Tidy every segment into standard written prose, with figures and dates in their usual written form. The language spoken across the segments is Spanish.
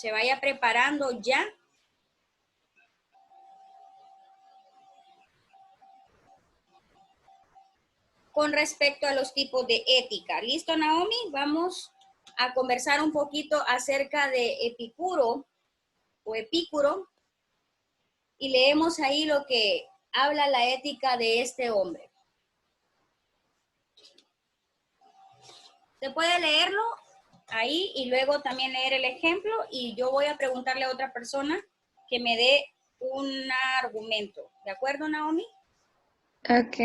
se vaya preparando ya. Con respecto a los tipos de ética. ¿Listo, Naomi? Vamos a conversar un poquito acerca de Epicuro o Epicuro y leemos ahí lo que habla la ética de este hombre. Se puede leerlo ahí y luego también leer el ejemplo y yo voy a preguntarle a otra persona que me dé un argumento. ¿De acuerdo, Naomi? Ok.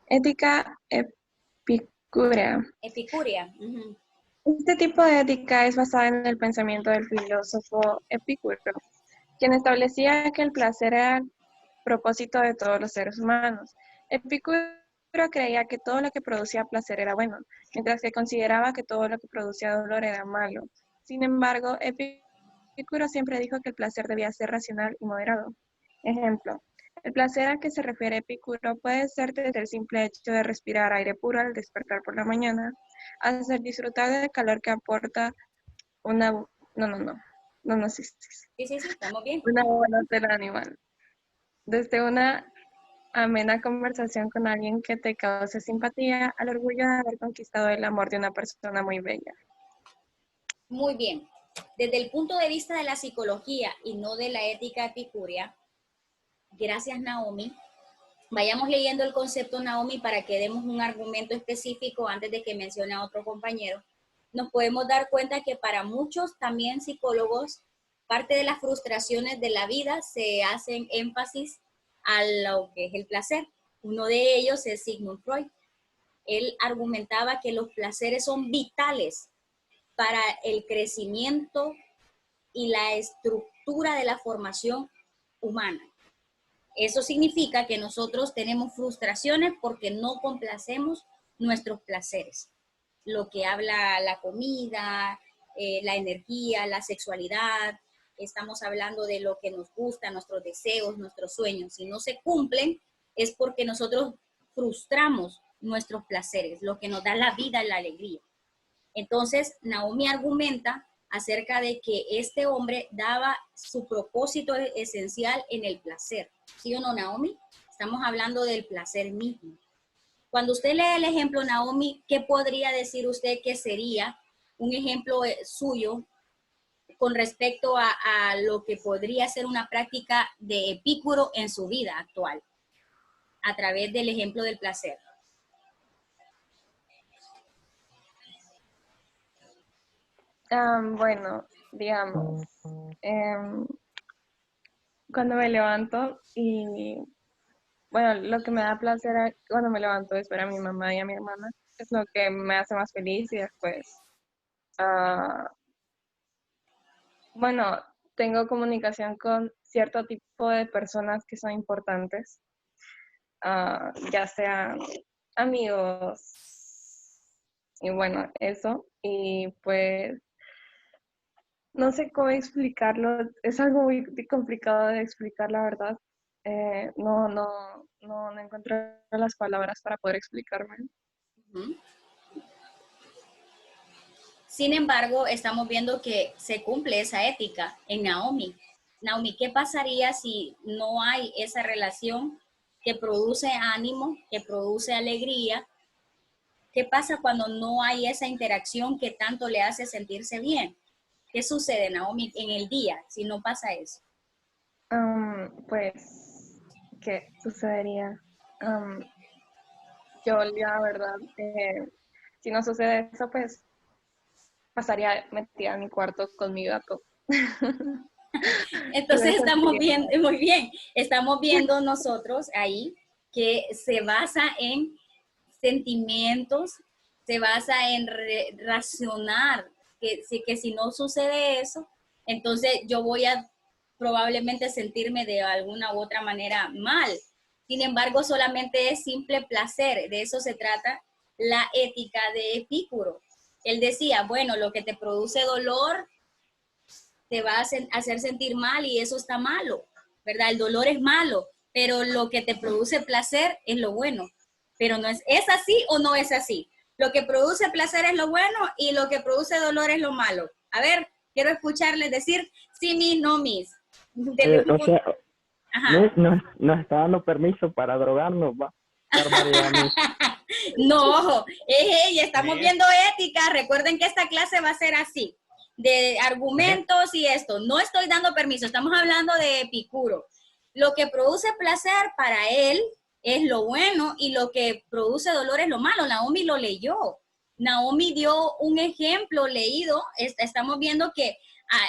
Ética epicúrea. Epicuria. Uh-huh. Este tipo de ética es basada en el pensamiento del filósofo Epicuro, quien establecía que el placer era el propósito de todos los seres humanos. Epicuro creía que todo lo que producía placer era bueno, mientras que consideraba que todo lo que producía dolor era malo. Sin embargo, Epicuro siempre dijo que el placer debía ser racional y moderado. Ejemplo, el placer al que se refiere Epicuro puede ser desde el simple hecho de respirar aire puro al despertar por la mañana, hasta disfrutar del calor que aporta una... No, sí, Sí, estamos bien. una buena del animal. Desde una amena conversación con alguien que te cause simpatía al orgullo de haber conquistado el amor de una persona muy bella. Muy bien. Desde el punto de vista de la psicología y no de la ética epicúrea, gracias, Naomi. Vayamos leyendo el concepto, Naomi, para que demos un argumento específico antes de que mencione a otro compañero. Nos podemos dar cuenta que para muchos también psicólogos, parte de las frustraciones de la vida se hacen énfasis a lo que es el placer. Uno de ellos es Sigmund Freud. Él argumentaba que los placeres son vitales para el crecimiento y la estructura de la formación humana. Eso significa que nosotros tenemos frustraciones porque no complacemos nuestros placeres. Lo que habla la comida, la energía, la sexualidad, estamos hablando de lo que nos gusta, nuestros deseos, nuestros sueños. Si no se cumplen, es porque nosotros frustramos nuestros placeres, lo que nos da la vida y la alegría. Entonces, Naomi argumenta acerca de que este hombre daba su propósito esencial en el placer. ¿Sí o no, Naomi? Estamos hablando del placer mismo. Cuando usted lee el ejemplo, Naomi, ¿qué podría decir usted que sería un ejemplo suyo con respecto a lo que podría ser una práctica de Epicuro en su vida actual, a través del ejemplo del placer? Bueno, digamos, cuando me levanto y, bueno, lo que me da placer cuando me levanto es ver a mi mamá y a mi hermana, es lo que me hace más feliz y después, bueno, tengo comunicación con cierto tipo de personas que son importantes, ya sean amigos, y bueno, eso, y pues no sé cómo explicarlo, es algo muy complicado de explicar, la verdad. No encuentro las palabras para poder explicarme. Uh-huh. Sin embargo, estamos viendo que se cumple esa ética en Naomi. Naomi, ¿qué pasaría si no hay esa relación que produce ánimo, que produce alegría? ¿Qué pasa cuando no hay esa interacción que tanto le hace sentirse bien? ¿Qué sucede, Naomi, en el día si no pasa eso? Pues, ¿qué sucedería? Yo, la verdad, si no sucede eso, pues pasaría metida en mi cuarto con mi gato. Y me Entonces estamos sentiría viendo, muy bien, estamos viendo nosotros ahí que se basa en sentimientos, se basa en racionar, que si no sucede eso, entonces yo voy a probablemente sentirme de alguna u otra manera mal. Sin embargo, solamente es simple placer, de eso se trata la ética de Epicuro. Él decía, bueno, lo que te produce dolor te va a hacer sentir mal y eso está malo, ¿verdad? El dolor es malo, pero lo que te produce placer es lo bueno. Pero no ¿es así o no es así? Lo que produce placer es lo bueno y lo que produce dolor es lo malo. A ver, quiero escucharles decir sí, mis, no, mis. O sea, Ajá. nos está dando permiso para drogarnos, va. Qué barbaridad, Miss. No, y estamos Miss, viendo ética. Recuerden que esta clase va a ser así, de argumentos y esto. No estoy dando permiso, estamos hablando de Epicuro. Lo que produce placer para él es lo bueno y lo que produce dolor es lo malo. Naomi lo leyó. Naomi dio un ejemplo leído. Estamos viendo que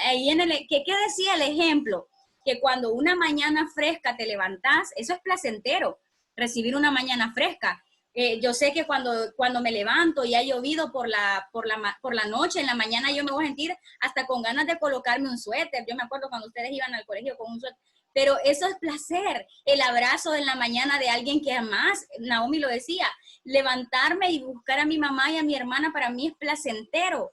ahí ¿qué decía el ejemplo? Que cuando una mañana fresca te levantás, eso es placentero, recibir una mañana fresca. Yo sé que cuando me levanto y ha llovido por la noche, en la mañana yo me voy a sentir hasta con ganas de colocarme un suéter. Yo me acuerdo cuando ustedes iban al colegio con un suéter. Pero eso es placer, el abrazo en la mañana de alguien que amás. Naomi lo decía, levantarme y buscar a mi mamá y a mi hermana para mí es placentero.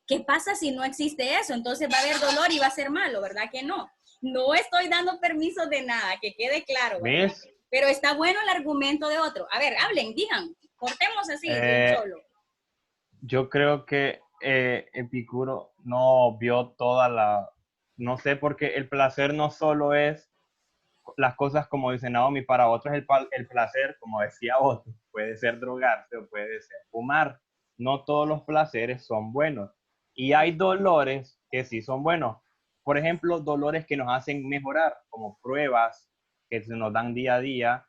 ¿Qué pasa si no existe eso? Entonces va a haber dolor y va a ser malo, ¿verdad que no? No estoy dando permiso de nada, que quede claro, ¿verdad? Miss, Pero está bueno el argumento de otro. A ver, hablen, digan, cortemos así, de un solo. yo creo que Epicuro no vio toda la... No sé, porque el placer no solo es las cosas como dice Naomi, para otros el placer, como decía otro, puede ser drogarse o puede ser fumar. No todos los placeres son buenos. Y hay dolores que sí son buenos. Por ejemplo, dolores que nos hacen mejorar, como pruebas que se nos dan día a día,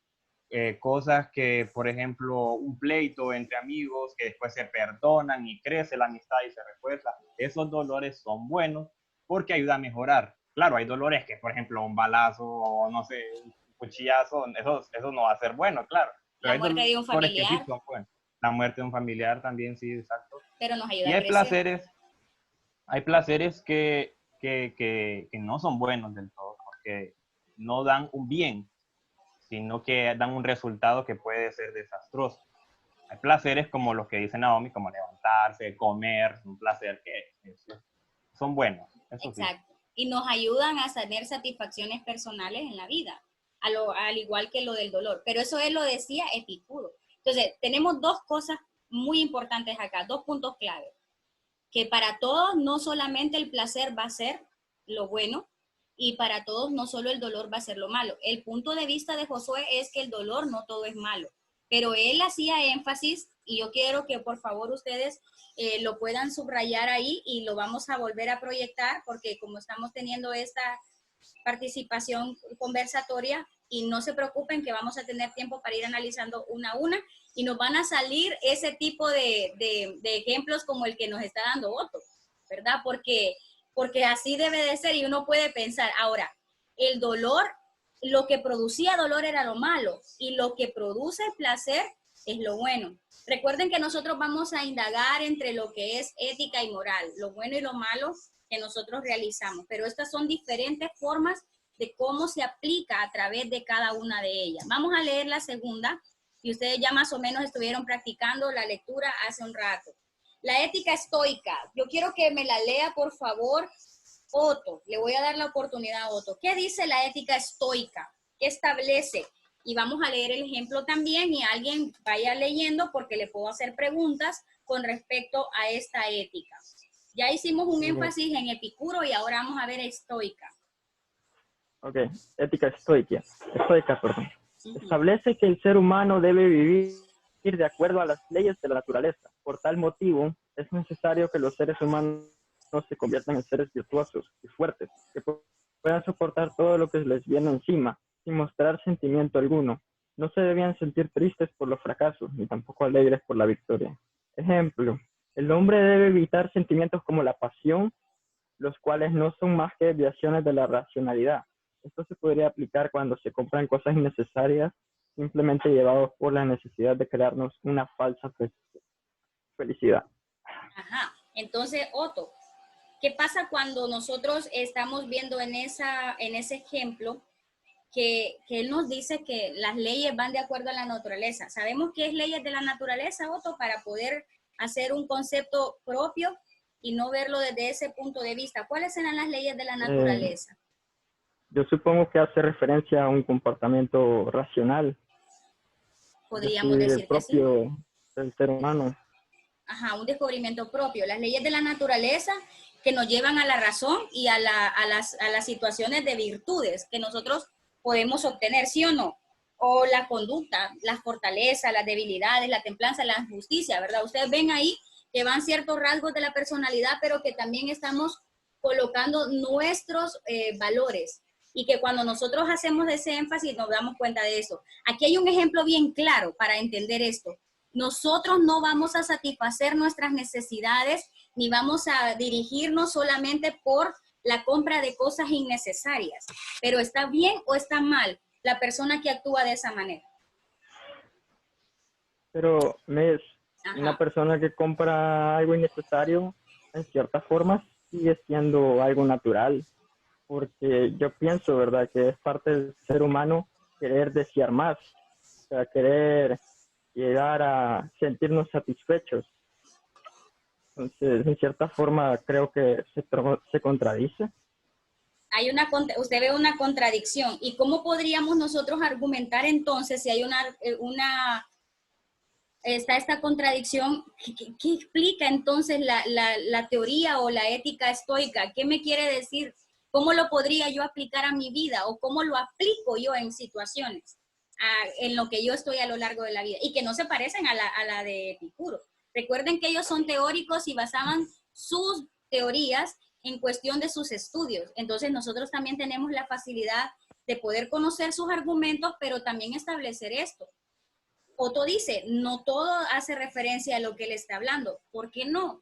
cosas que, por ejemplo, un pleito entre amigos que después se perdonan y crece la amistad y se refuerza. Esos dolores son buenos porque ayuda a mejorar. Claro, hay dolores que, por ejemplo, un balazo o no sé, un cuchillazo, eso no va a ser bueno, claro. Pero La hay muerte de un dolores que sí familiar, son buenos. La muerte de un familiar también, sí, exacto. pero nos ayuda Y a crecer. hay placeres que no son buenos del todo, porque no dan un bien, sino que dan un resultado que puede ser desastroso. Hay placeres como los que dice Naomi, como levantarse, comer, un placer que son buenos, eso sí. Exacto. Y nos ayudan a tener satisfacciones personales en la vida, al igual que lo del dolor. Pero eso él lo decía Epicuro. Entonces, tenemos dos cosas muy importantes acá, dos puntos clave. Que para todos no solamente el placer va a ser lo bueno y para todos no solo el dolor va a ser lo malo. El punto de vista de Josué es que el dolor no todo es malo, pero él hacía énfasis y yo quiero que por favor ustedes lo puedan subrayar ahí y lo vamos a volver a proyectar porque como estamos teniendo esta participación conversatoria y no se preocupen que vamos a tener tiempo para ir analizando una a una y nos van a salir ese tipo de ejemplos como el que nos está dando Otto, ¿verdad? Porque así debe de ser y uno puede pensar, ahora, el dolor, lo que producía dolor era lo malo y lo que produce placer es lo bueno. Recuerden que nosotros vamos a indagar entre lo que es ética y moral, lo bueno y lo malo que nosotros realizamos, pero estas son diferentes formas de cómo se aplica a través de cada una de ellas. Vamos a leer la segunda y ustedes ya más o menos estuvieron practicando la lectura hace un rato. La ética estoica. Yo quiero que me la lea, por favor, Otto. Le voy a dar la oportunidad a Otto. ¿Qué dice la ética estoica? ¿Qué establece? Y vamos a leer el ejemplo también y alguien vaya leyendo porque le puedo hacer preguntas con respecto a esta ética. Ya hicimos un énfasis en Epicuro y ahora vamos a ver estoica. Ok, ética estoica, perdón. Establece que el ser humano debe vivir de acuerdo a las leyes de la naturaleza. Por tal motivo, es necesario que los seres humanos se conviertan en seres virtuosos y fuertes, que puedan soportar todo lo que les viene encima, sin mostrar sentimiento alguno. No se debían sentir tristes por los fracasos, ni tampoco alegres por la victoria. Ejemplo, el hombre debe evitar sentimientos como la pasión, los cuales no son más que desviaciones de la racionalidad. Esto se podría aplicar cuando se compran cosas innecesarias, simplemente llevados por la necesidad de crearnos una falsa felicidad. Ajá. Entonces, Otto, ¿qué pasa cuando nosotros estamos viendo en ese ejemplo que él nos dice que las leyes van de acuerdo a la naturaleza? ¿Sabemos qué es leyes de la naturaleza, Otto, para poder hacer un concepto propio y no verlo desde ese punto de vista? ¿Cuáles serán las leyes de la naturaleza? Yo supongo que hace referencia a un comportamiento racional. Podríamos decir propio que sí. del ser humano. Ajá, un descubrimiento propio. Las leyes de la naturaleza que nos llevan a la razón y a las situaciones de virtudes que nosotros podemos obtener, ¿sí o no? O la conducta, las fortalezas, las debilidades, la templanza, la justicia, ¿verdad? Ustedes ven ahí que van ciertos rasgos de la personalidad, pero que también estamos colocando nuestros valores y que cuando nosotros hacemos ese énfasis nos damos cuenta de eso. Aquí hay un ejemplo bien claro para entender esto. Nosotros no vamos a satisfacer nuestras necesidades ni vamos a dirigirnos solamente por la compra de cosas innecesarias. Pero ¿está bien o está mal la persona que actúa de esa manera? Pero Ajá. una persona que compra algo innecesario, en cierta forma, sigue siendo algo natural. Porque yo pienso, ¿verdad?, que es parte del ser humano querer desear más, o sea, querer llegar a sentirnos satisfechos. Entonces, en cierta forma, creo que se contradice. Usted ve una contradicción. ¿Y cómo podríamos nosotros argumentar entonces si hay está esta contradicción? ¿Qué explica entonces la teoría o la ética estoica? ¿Qué me quiere decir? ¿Cómo lo podría yo aplicar a mi vida? ¿O cómo lo aplico yo en situaciones en lo que yo estoy a lo largo de la vida? Y que no se parecen a la de Epicuro. Recuerden que ellos son teóricos y basaban sus teorías en cuestión de sus estudios. Entonces nosotros también tenemos la facilidad de poder conocer sus argumentos, pero también establecer esto. Otto dice, no todo hace referencia a lo que él está hablando. ¿Por qué no?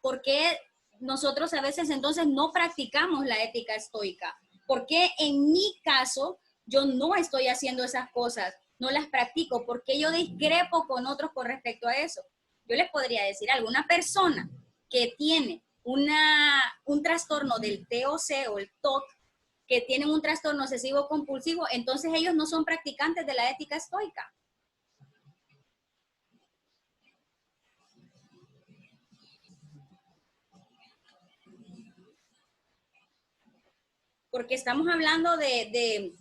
Porque nosotros a veces entonces no practicamos la ética estoica. Porque en mi caso yo no estoy haciendo esas cosas, no las practico, porque yo discrepo con otros con respecto a eso. Yo les podría decir algo, una persona que tiene un trastorno del TOC o el TOC, que tienen un trastorno obsesivo compulsivo, entonces ellos no son practicantes de la ética estoica. Porque estamos hablando de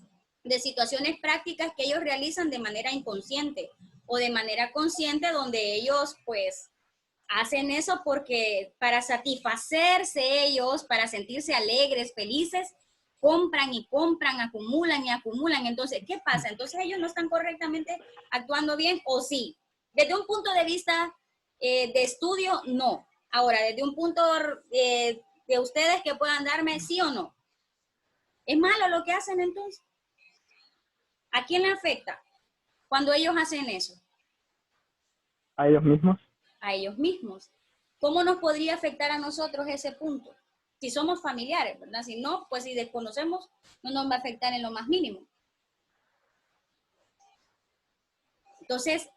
situaciones prácticas que ellos realizan de manera inconsciente o de manera consciente, donde ellos pues hacen eso porque para satisfacerse ellos, para sentirse alegres, felices, compran y compran, acumulan y acumulan. Entonces, ¿qué pasa? Entonces ellos no están correctamente actuando bien, ¿o sí? Desde un punto de vista de estudio, no. Ahora, desde un punto de ustedes que puedan darme sí o no. ¿Es malo lo que hacen entonces? ¿A quién le afecta cuando ellos hacen eso? ¿A ellos mismos? A ellos mismos. ¿Cómo nos podría afectar a nosotros ese punto? Si somos familiares, ¿verdad? Si no, pues si desconocemos, no nos va a afectar en lo más mínimo. Entonces,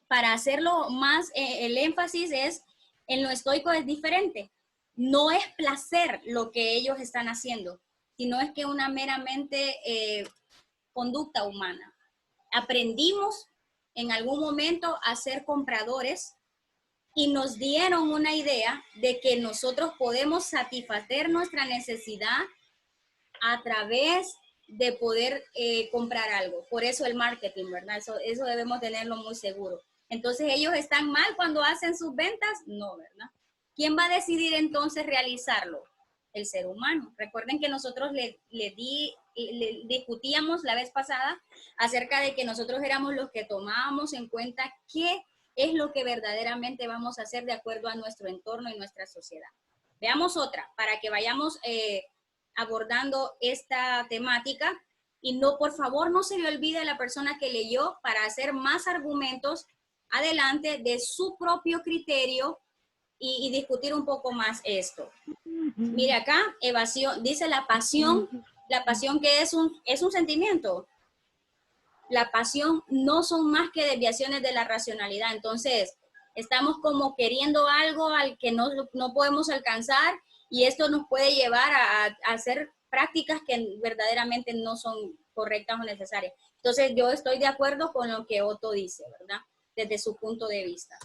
para hacerlo más, el énfasis es, en lo estoico es diferente. No es placer lo que ellos están haciendo, sino es que una meramente conducta humana. Aprendimos en algún momento a ser compradores y nos dieron una idea de que nosotros podemos satisfacer nuestra necesidad a través de poder comprar algo. Por eso el marketing, ¿verdad? Eso debemos tenerlo muy seguro. Entonces, ¿ellos están mal cuando hacen sus ventas? No, ¿verdad? ¿Quién va a decidir entonces realizarlo? El ser humano. Recuerden que nosotros le discutíamos la vez pasada acerca de que nosotros éramos los que tomábamos en cuenta qué es lo que verdaderamente vamos a hacer de acuerdo a nuestro entorno y nuestra sociedad. Veamos otra, para que vayamos abordando esta temática. Y no, por favor, no se le olvide a la persona que leyó para hacer más argumentos adelante de su propio criterio y discutir un poco más esto. Mire acá, evasión, dice la pasión que es un sentimiento. La pasión no son más que desviaciones de la racionalidad. Entonces, estamos como queriendo algo al que no podemos alcanzar y esto nos puede llevar a hacer prácticas que verdaderamente no son correctas o necesarias. Entonces, yo estoy de acuerdo con lo que Otto dice, ¿verdad? Desde su punto de vista.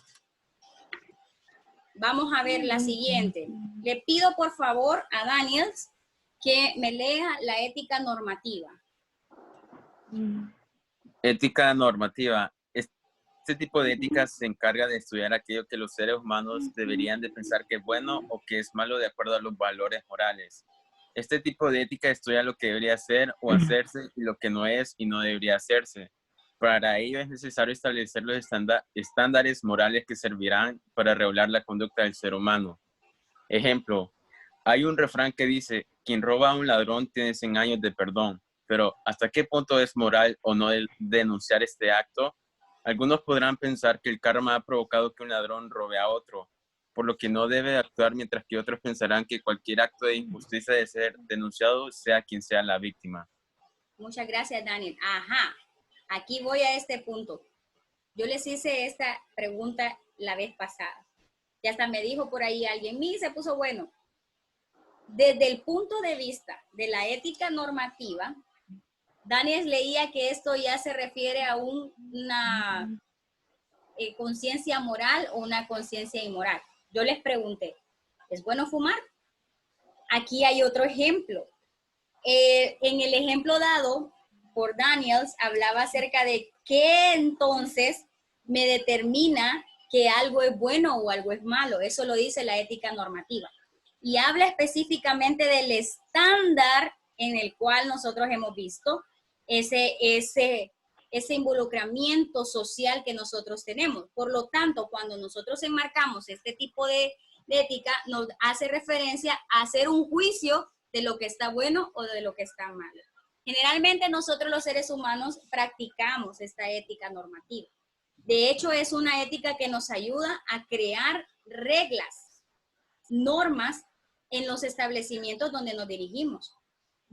Vamos a ver la siguiente. Le pido por favor a Daniels que me lea la ética normativa. Ética normativa. Este tipo de ética se encarga de estudiar aquello que los seres humanos deberían de pensar que es bueno o que es malo de acuerdo a los valores morales. Este tipo de ética estudia lo que debería ser o hacerse y lo que no es y no debería hacerse. Para ello es necesario establecer los estándares morales que servirán para regular la conducta del ser humano. Ejemplo, hay un refrán que dice, quien roba a un ladrón tiene 100 años de perdón, pero ¿hasta qué punto es moral o no denunciar este acto? Algunos podrán pensar que el karma ha provocado que un ladrón robe a otro, por lo que no debe actuar, mientras que otros pensarán que cualquier acto de injusticia debe ser denunciado, sea quien sea la víctima. Muchas gracias, Daniel. Ajá, aquí voy a este punto. Yo les hice esta pregunta la vez pasada. Y hasta me dijo por ahí alguien, se puso bueno. Desde el punto de vista de la ética normativa, Daniel leía que esto ya se refiere a una conciencia moral o una conciencia inmoral. Yo les pregunté, ¿es bueno fumar? Aquí hay otro ejemplo. En el ejemplo dado por Daniels, hablaba acerca de qué entonces me determina que algo es bueno o algo es malo. Eso lo dice la ética normativa. Y habla específicamente del estándar en el cual nosotros hemos visto ese involucramiento social que nosotros tenemos. Por lo tanto, cuando nosotros enmarcamos este tipo de ética, nos hace referencia a hacer un juicio de lo que está bueno o de lo que está malo. Generalmente nosotros los seres humanos practicamos esta ética normativa. De hecho, es una ética que nos ayuda a crear reglas, normas en los establecimientos donde nos dirigimos.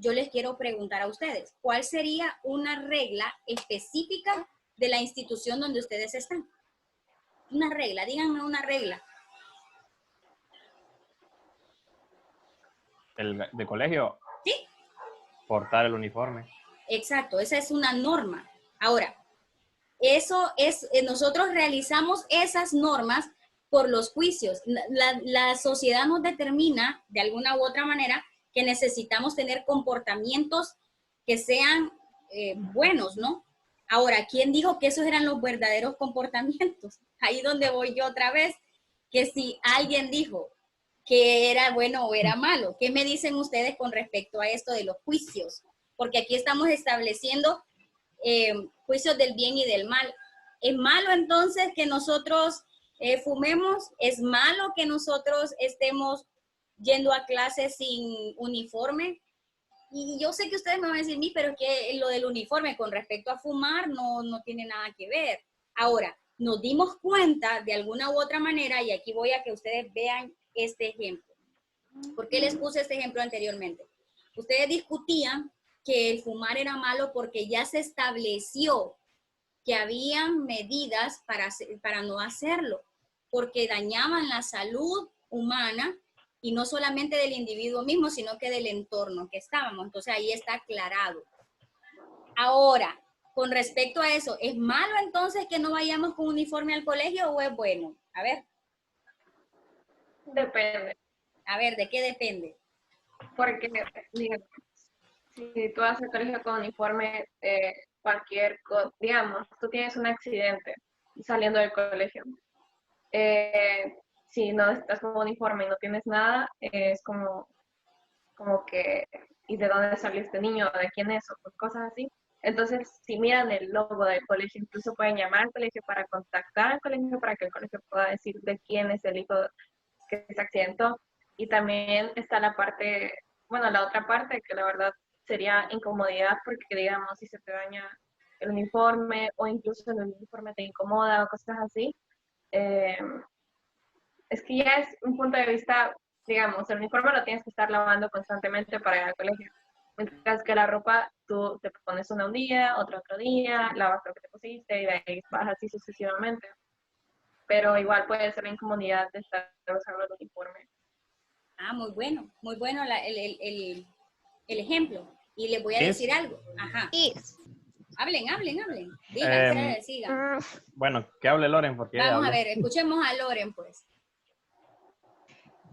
Yo les quiero preguntar a ustedes, ¿cuál sería una regla específica de la institución donde ustedes están? Una regla, díganme una regla. ¿De colegio? Sí. Portar el uniforme. Exacto, esa es una norma. Ahora, eso es, nosotros realizamos esas normas por los juicios. La sociedad nos determina de alguna u otra manera que necesitamos tener comportamientos que sean buenos, ¿no? Ahora, ¿quién dijo que esos eran los verdaderos comportamientos? Ahí donde voy yo otra vez, que si alguien dijo que era bueno o era malo, ¿qué me dicen ustedes con respecto a esto de los juicios? Porque aquí estamos estableciendo juicios del bien y del mal. ¿Es malo entonces que nosotros fumemos? ¿Es malo que nosotros estemos yendo a clases sin uniforme? Y yo sé que ustedes me van a decir, pero es que lo del uniforme con respecto a fumar no tiene nada que ver. Ahora, nos dimos cuenta de alguna u otra manera, y aquí voy a que ustedes vean este ejemplo. ¿Por qué les puse este ejemplo anteriormente? Ustedes discutían que el fumar era malo porque ya se estableció que habían medidas para no hacerlo, porque dañaban la salud humana y no solamente del individuo mismo, sino que del entorno que estábamos. Entonces ahí está aclarado. Ahora, con respecto a eso, ¿es malo entonces que no vayamos con uniforme al colegio o es bueno? A ver. Depende. A ver, ¿de qué depende? Porque, digamos, si tú vas al colegio con uniforme, digamos, tú tienes un accidente saliendo del colegio. Si no estás con uniforme y no tienes nada, es como que, ¿y de dónde salió este niño? ¿De quién es? O cosas así. Entonces, si miran el logo del colegio, incluso pueden llamar al colegio para contactar al colegio para que el colegio pueda decir de quién es el hijo que se accidentó. Y también está la otra parte que la verdad sería incomodidad porque, digamos, si se te daña el uniforme o incluso el uniforme te incomoda o cosas así, es que ya es un punto de vista, digamos, el uniforme lo tienes que estar lavando constantemente para ir al colegio. Mientras que la ropa, tú te pones una un día, otro día, lavas lo que te pusiste y de ahí vas así sucesivamente. Pero igual puede ser la incomodidad de estar usando el uniforme. Ah, muy bueno el ejemplo. Y les voy a decir algo. Ajá. Hablen. Sigan. Bueno, que hable Loren porque Vamos a ver, escuchemos a Loren, pues.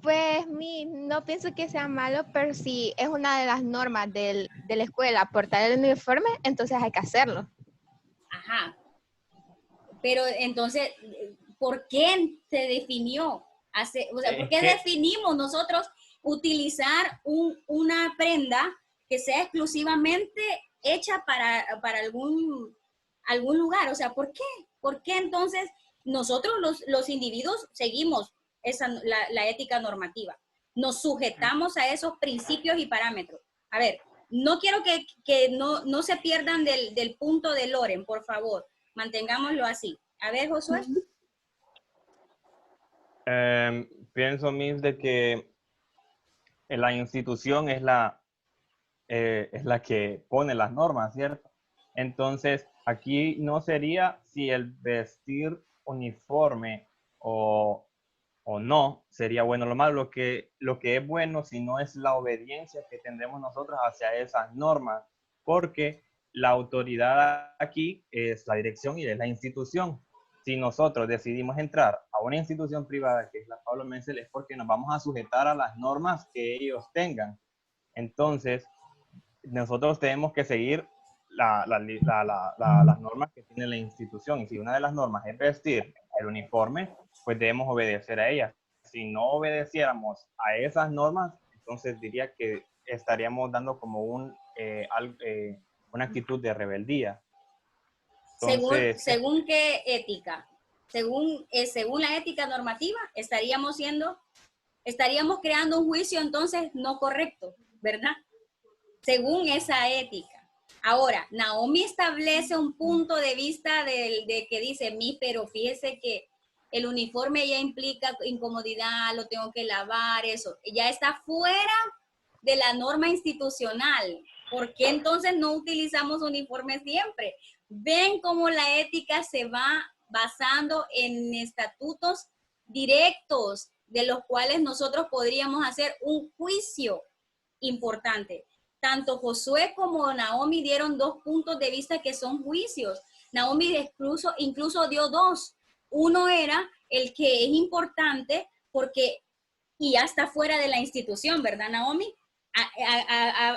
Pues no pienso que sea malo, pero si es una de las normas de la escuela portar el uniforme, entonces hay que hacerlo. Ajá. pero entonces, ¿por qué se definió? O sea, ¿por qué definimos nosotros utilizar una prenda que sea exclusivamente hecha para algún lugar? O sea, ¿por qué? ¿Por qué entonces nosotros los individuos seguimos la ética normativa? Nos sujetamos a esos principios y parámetros. A ver, no quiero que no se pierdan del punto de Loren, por favor. Mantengámoslo así. A ver, Josué. Pienso, Miss, de que la institución es la que pone las normas, ¿cierto? Entonces, aquí no sería si el vestir uniforme o no sería bueno o lo malo. Lo que es bueno, si no es la obediencia que tendremos nosotros hacia esas normas, porque la autoridad aquí es la dirección y es la institución. Si nosotros decidimos entrar a una institución privada, que es la Pablo Menzel, es porque nos vamos a sujetar a las normas que ellos tengan. Entonces, nosotros tenemos que seguir las normas que tiene la institución. Y si una de las normas es vestir el uniforme, pues debemos obedecer a ellas. Si no obedeciéramos a esas normas, entonces diría que estaríamos dando como una actitud de rebeldía. Entonces, ¿Según qué ética? Según la ética normativa, estaríamos creando un juicio entonces no correcto, ¿verdad? Según esa ética. Ahora, Naomi establece un punto de vista de que dice, pero fíjese que el uniforme ya implica incomodidad, lo tengo que lavar, eso. Ya está fuera de la norma institucional. ¿Por qué entonces no utilizamos uniformes siempre? Ven cómo la ética se va basando en estatutos directos de los cuales nosotros podríamos hacer un juicio importante. Tanto Josué como Naomi dieron dos puntos de vista que son juicios. Naomi incluso dio dos. Uno era el que es importante porque y ya está fuera de la institución, ¿verdad, Naomi?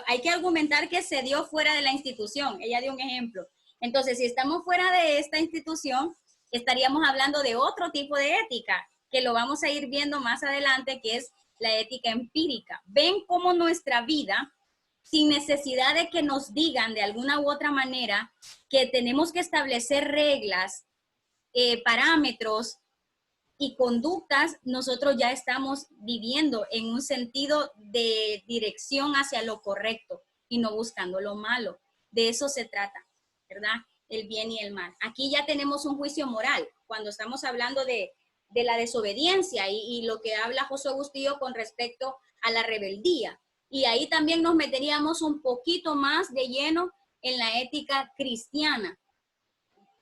Hay que argumentar que se dio fuera de la institución. Ella dio un ejemplo. Entonces, si estamos fuera de esta institución, estaríamos hablando de otro tipo de ética, que lo vamos a ir viendo más adelante, que es la ética empírica. Ven cómo nuestra vida, sin necesidad de que nos digan de alguna u otra manera que tenemos que establecer reglas, parámetros y conductas, nosotros ya estamos viviendo en un sentido de dirección hacia lo correcto y no buscando lo malo. De eso se trata, ¿verdad? El bien y el mal. Aquí ya tenemos un juicio moral cuando estamos hablando de la desobediencia y lo que habla Josué Bustillo con respecto a la rebeldía. Y ahí también nos meteríamos un poquito más de lleno en la ética cristiana.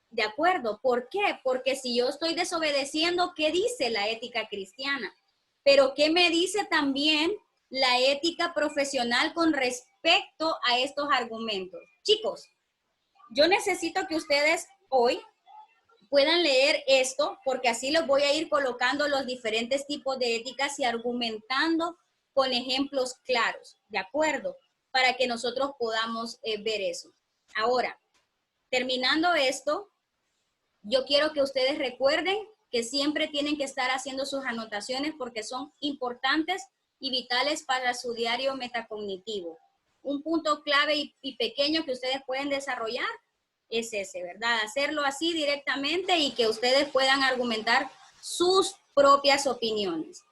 ¿De acuerdo? ¿Por qué? Porque si yo estoy desobedeciendo, ¿qué dice la ética cristiana? Pero ¿qué me dice también la ética profesional con respecto a estos argumentos? Chicos, yo necesito que ustedes hoy puedan leer esto, porque así los voy a ir colocando los diferentes tipos de éticas y argumentando con ejemplos claros, ¿de acuerdo? Para que nosotros podamos ver eso. Ahora, terminando esto, yo quiero que ustedes recuerden que siempre tienen que estar haciendo sus anotaciones porque son importantes y vitales para su diario metacognitivo. Un punto clave y pequeño que ustedes pueden desarrollar es ese, ¿verdad? Hacerlo así directamente y que ustedes puedan argumentar sus propias opiniones.